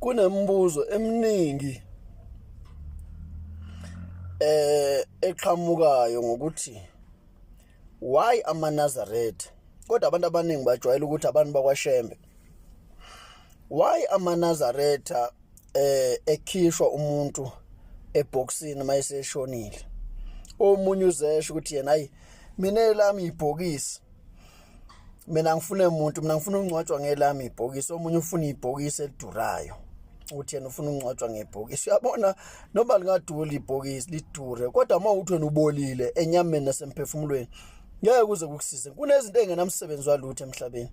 Kunembuzo eminingi eqhamukayo ngokuthi why amaNazaretha, kodwa abantu abaningi bajwayele ukuthi abantu bakwaShembe. Why amaNazaretha ekhishwa umuntu eboxini mayeseshonile? Omunye uzesho ukuthi yena hayi mina elami ibhokisi, mina ngifuna umuntu, mina ngifuna ungcwatshwa ngelami ibhokisi. Omunye ufuna ibhokisi elidurayo, uthi yena ufuna ungcwatshwa ngebhokisi. Uyabona noma lingaduli ibhokisi lidure, kodwa uma uthi wena ubolile enyameni nasemphefumulweni ngeke kuze kukusize. Kunezinto engenamsebenzi walutho emhlabeni.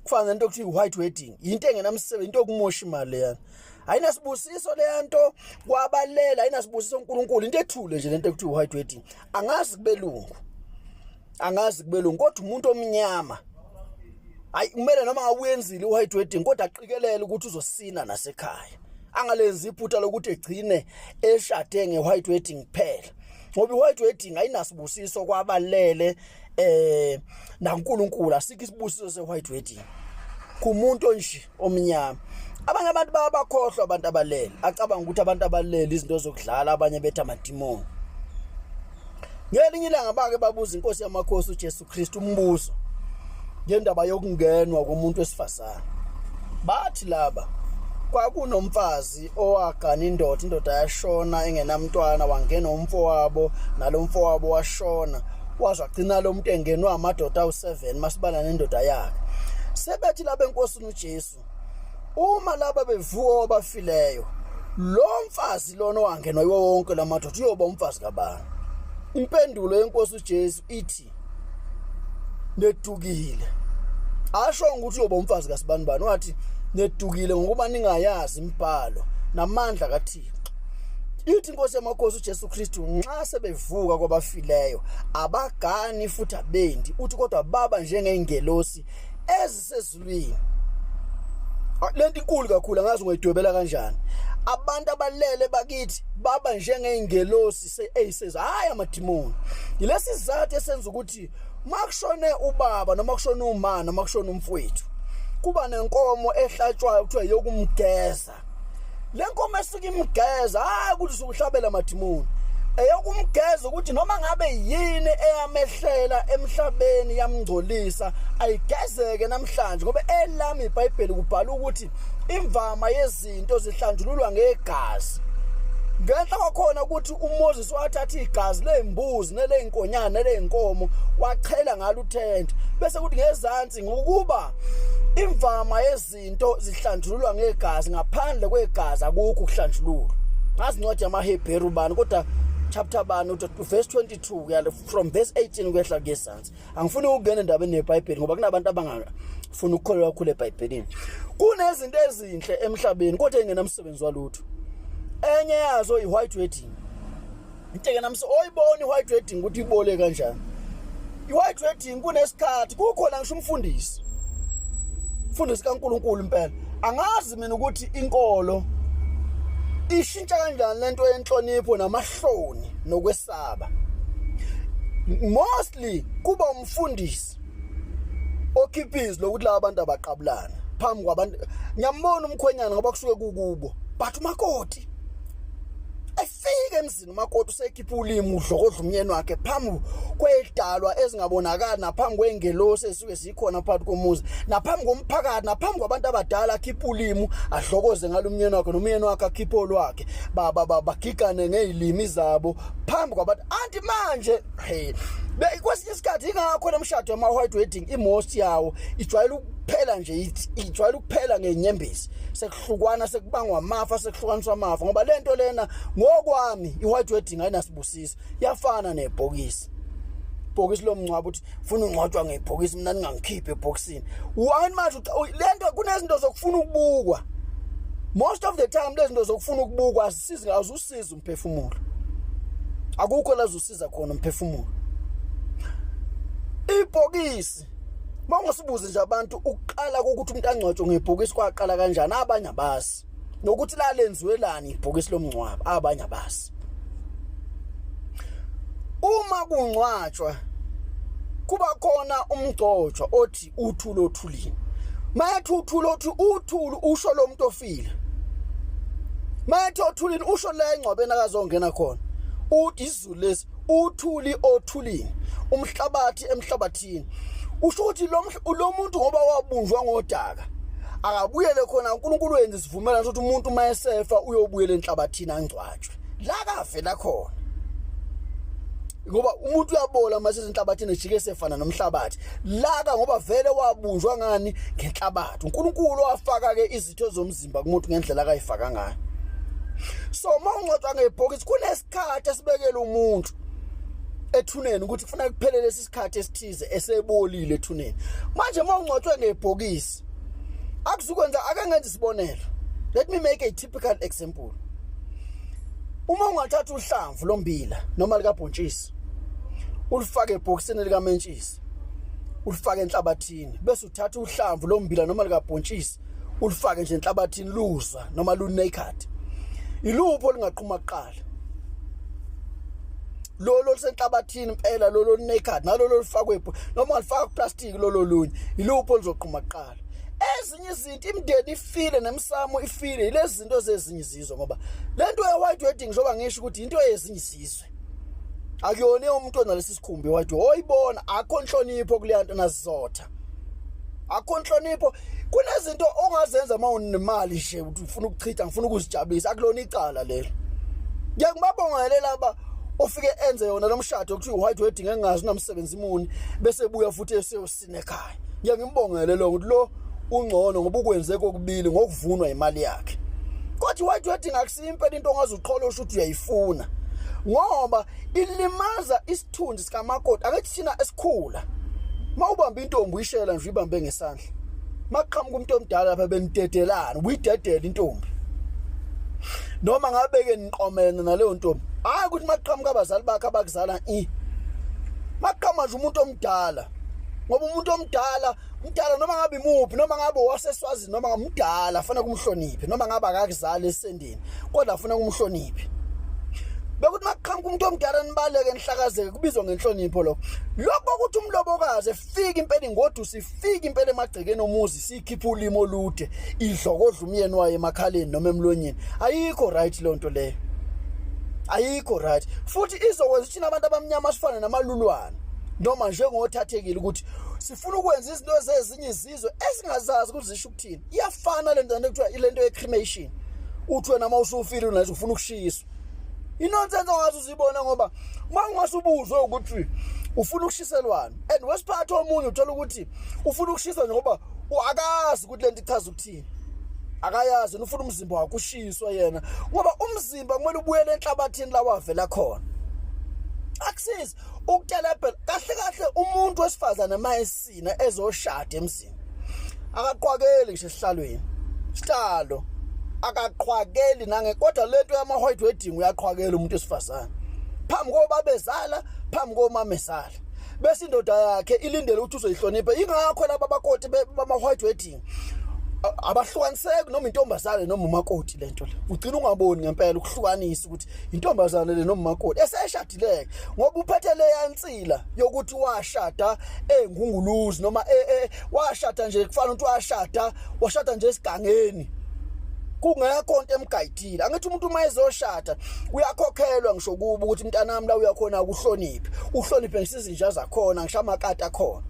Kufana nento ekuthiwa white wedding, into engenamsebenzi, into yokumosha imali leyana. Ayinasibusiso leyanto kwabalela, ayinasibusiso uNkulunkulu, into ethule nje lento ekuthiwa white wedding. Angazi kubelungu, angazi kubelungu, kodwa umuntu omnyama hayi kumele noma ngawuyenzile uwhite wedding kodwa aqikelele ukuthi uzosina nasekhaya. Angalenzi iphutha lokuthi egcine eshade ngewhite wedding kuphela, ngoba iwhite wedding ayinasibusiso kwabalele naNkulunkulu. Asikho isibusiso sewhite wedding kumuntu nje omnyama. Abanye abantu bayabakhohlwa abantu abalele, acabanga ukuthi abantu abalele izinto zokudlala, abanye bethu amadimoni. Ngelinye ilanga bake babuza inkosi yamakhosi uJesu Kristu umbuzo ngendaba yokungenwa komuntu wesifazane. Bathi laba kwakunomfazi owagana indoda yashona engenamntwana, wangena umfowabo, nalomfowabo washona, waze wagcina lo muntu engenwa amadoda awu7 masibala nendoda yakhe. Sebethi laba enkosini uJesu, uma laba bevuka wabafileyo, lo mfazi lona owangenwa yiwo wonke lamadoda uyoba umfazi kabani? Impendulo yenkosi uJesu ithi nedukile. Asho ukuthi uyoba umfazi kasibani bani, wathi nedukile ngokuba ningayazi imibhalo namandla kaThixo. Ithi inkosi yamakhosi uJesu Kristu, nxa sebevuka kwabafileyo abagani futhi abendi, uthi kodwa baba njengeingelosi ezisezulwini. Lento inkulu kakhulu, angazi ungayidwebela kanjani. Abantu abalele bakithi baba njengeingelosi eyiseza, hayi amadimoni. Yilesi sizathu esenza ukuthi makushone ubaba noma kushone umama noma kushone umfowethu, kuba nenkomo ehlatshwayo kuthiwa yokumgeza. Le nkomo esuka imgeza hayi ukuthi usuhlabela amadimoni, eyokumgeza ukuthi noma ngabe yini eyamehlela emhlabeni yamngcolisa ayigezeke namhlanje, ngoba elami iBhayibheli kubhala ukuthi imvama yezinto zihlanjululwa ngegazi. Ngenhla kwakhona ukuthi uMoses wathatha igazi lembuzi neleinkonyane neleinkomo wachela ngalo uthente, bese kuthi ngezansi ngokuba imvama yezinto zihlanjululwa ngegazi, ngaphandle kwegazi akukho ukuhlanjululwa. Ngazi incwadi yamaHebheru bani kodwa chapter bani verse 22 kuyala from verse 18 kuyehla ngezansi. Angifuni ukungena endabeni yeBhayibheli ngoba kunabantu abangafuna ukukholwa kakhulu eBhayibhelini. Kunezinto ezinhle emhlabeni kodwa engenamsebenzi walutho. Enye yazo iwhite wedding. Inteke namse oyibona iwhite wedding ukuthi ibole kanjani. Iwhite wedding kunesikhathi kukhona ngisho umfundisi. Umfundisi kaNkulunkulu impela. Angazi mina ukuthi inkolo ishintsha kanjani lento yenhlonipho namahloni nokwesaba. Mostly kuba umfundisi okhiphizi lokuthi la abantu abaqabulana phambi kwabantu. Ngiyambona umkhwenyana ngoba kusuke kukubo, but umakoti efike emzini umakoti usekhipha ulimi udlokodla umyeni wakhe phambi kwedalwa ezingabonakala, naphambi kwengelosi esuke zikhona phakathi komuzi, naphambi komphakathi, naphambi kwabantu abadala akhipha ulimi adlokoze ngalo umyeni wakhe, nomyeni wakhe akhipha olwakhe, bagigane ngezilimi zabo phambi kwabantu. Anti manje kwesinye isikhathi ingakho nemshado yama-white wedding imost yawo ijwayele ukuphela nje, ijwayele ukuphela ngenyembezi, sekuhlukwana, sekubangwa amafa, sekuhlukaniswa amafa, ngoba lento lena ngokwami i-white wedding ayinasibusiso, yafana nebhokisi. Ibhokisi lomngcwabo uthi ufuna ungcwatshwa ngebhokisi, mina ningangikhiphe ebhokisini. Wani manje lento kunezinto zokufuna ukubukwa. Most of the time lezinto zokufuna ukubukwa asisizi, azusiza umphefumulo, akukho la zusiza khona umphefumulo. Ibhokisi Mawungasibuze nje abantu ukuqala kokuthi umuntu angcwatshwe ngebhokisi kwaqala kanjani abanye abazi. Nokuthi la lenziwelani ibhokisi lomngcwabo abanye abazi. Uma kungcwatshwa kuba khona umgcotshwa othi uthulo othulini. Mayathi uthulo othi uthulu usho lo muntu ofile. Mayathi othulini usho la engcwabeni akazongena khona. Uthi izulu lesi uthuli othulini, umhlabathi emhlabathini. Usho ukuthi lo muntu ngoba wabunjwa ngodaka akabuyele khona uNkulunkulu wenza isivumelano sokuthi umuntu mayesefa uyobuyela enhlabathini angcwatshwe. La kavela khona. Ngoba umuntu uyabola mase enhlabathini ejike sefana nomhlabathi. Laka ngoba vele wabunjwa ngani ngenhlabathi. uNkulunkulu wafaka ke izitho zomzimba kumuntu ngendlela akayifaka ngayo. So mawungcwatshwa ngebhokisi kunesikhathi esibekele umuntu ethuneni ukuthi kufanele kuphelele isikhathi esithize esebolile ethuneni. Manje mawungcwatshwe ngebhokisi akuzukwenza akangenza isibonelo. Let me make a typical example. Uma ungathatha uhlamvu lombila noma likabhontshisi ulifake ebhokisini likamentshisi ulifake enhlabathini bese uthatha uhlamvu lombila noma likabhontshisi ulifake nje enhlabathini luza noma lunaked. Ilupho lingaqhuma kuqala. Lolo lisenhlabathini impela lolo naked nalolo lifakwe noma alifaka kuplastic lolo lunye ilupho lizoqhuma kuqala. Ezinye izinto imndeni ifile nemsamo ifile ilezi zinto zezinye izizwe ngoba lento ye-white wedding njoba ngisho ukuthi into yezinye izizwe. Akuyona umuntu onalesi sikhumbi white oyibona akho inhlonipho kuleyanto nazizotha. Akho inhlonipho kunezinto ongazenza mawunemali nje ufuna ukuchitha ngifuna ukuzijabulisa akulona icala lelo. Ngiyakubabongelela laba ofike enze yona lomshado ukuthi white wedding engazi nomsebenzi imuni bese buya futhi eseyosina ekhaya. Ngiyakimbongele lo ukuthi lo ungcono ngoba ukwenze kokubili ngokuvunwa imali yakhe. Kodwa white wedding akusimpela into ongazuqhola ukuthi uyayifuna ngoba ilimaza isithunzi sikamakoti akithi thina esikhula. Mawubamba intombi uyishela nje ibambe ngesandla. Maqhamuka umuntu omdala lapha benidedelana uyidedela intombi. Noma ngabeke niqomene naleyo ntombi. Hayi ukuthi maqhamuka abazali bakhe abakuzala maqhama nje umuntu omdala. Ngoba umuntu omdala noma ngabe imuphi noma ngabe waseswazi noma ngamdala afuna kumhloniphe noma ngabe akakuzali esendeni kodwa afuna kumhloniphe. Bekuthi maqhamuka umuntu omdala nibaleke nihlakazeke kubizwa ngenhlonipho lokho. Lokho ukuthi umlobokazi efika impela ingodusi ifika impela emagcekeni omuzi sikhipha ulimo olude idlokodla umyeni wayo emakhaleni noma emlonyeni. Ayikho right le nto leyo. Ayikho right. Futhi izokwenza ukuthi abantu abamnyama sifane namalulwane. Noma njengothathekile ukuthi sifuna ukwenza izinto zezinye izizwe esingazazi ukuthi zisho ukuthini. Iyafana le nto ekuthiwa ilento ye-cremation. Uthi wena mawusufile unazo ufuna ukushiswa. Inonsense ongathi uzibona ngoba mawungasubuzwe ukuthi ufuna ukushiselwana and wesiphatha omunye uthola ukuthi ufuna ukushiswa ngoba akazi ukuthi lento ichaza ukuthini. Akayazi ufuna umzimba wakhe ushiswa yena ngoba umzimba kumele ubuyele enhlabathini la wavela khona. Akusizi ukutelebhela kahle umuntu wesifazana mayesina ezoshada emzini akaqhwakeli ngisho esihlalweni sihlalo akaqhwakeli nange kodwa lento yama white wedding uyaqhwakela umuntu wesifazana phambi koba bezala phambi komama ezala bese indoda yakhe ilindele ukuthi uzoyihlonipha ingakho laba bakoti bama white wedding abahlukaniseki noma intombazane noma umakoti lento le ugcina ungaboni ngempela ukuhlukanisa ukuthi intombazane le noma umakoti eseshadileke ngoba uphethe le yansila yokuthi washada engunguluzi noma washada nje kufana ukuthi washada nje esigangeni kungekho into emgayidile. Angithi umuntu mayezoshada uyakhokhelwa ngisho kuba ukuthi mntanami la uyakhona ukuhlonipha uhloniphe ngesizinja zakhona ngisho amakati akhona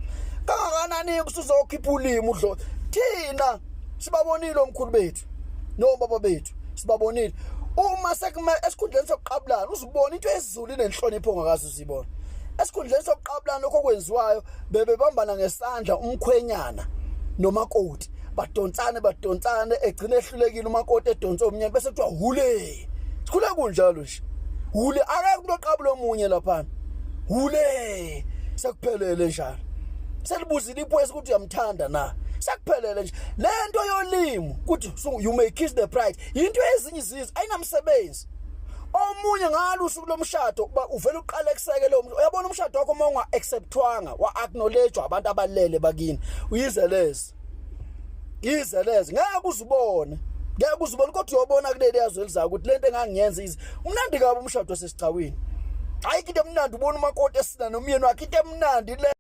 kangakanani usuzokhipha ulimi udlo thina sibabonile omkhulu bethu nobaba bethu sibabonile uma sekume esikhundleni sokuqabulana uzibona into ezizulu nenhlonipho ongakazi uzibona esikhundleni sokuqabulana lokho kwenziwayo bebebambana ngesandla umkhwenyana nomakoti badonsane egcina ehlulekile umakoti edonsa omnyama bese kuthiwa hule sikhule kunjalo nje hule akekho umuntu oqabula omunye lapha hule sekuphelele njalo selibuzile iphoyisa ukuthi uyamthanda na sekuphelele nje lento yolimo ukuthi you may kiss the bride into ezinye izizwe ayinamsebenzi omunye ngalo usuku lomshado kuba uvela uqala ekusekele uyabona umshado wakho uma unga acceptwanga wa acknowledge abantu abalele bakini uyizeleze ngeke uzubone kodwa uyobona kuleli yazwe elizayo ukuthi lento engangiyenza izi umnandi kabi umshado sesicawini hayi into emnandi ubona umakoti esina nomyeni wakhe into emnandi le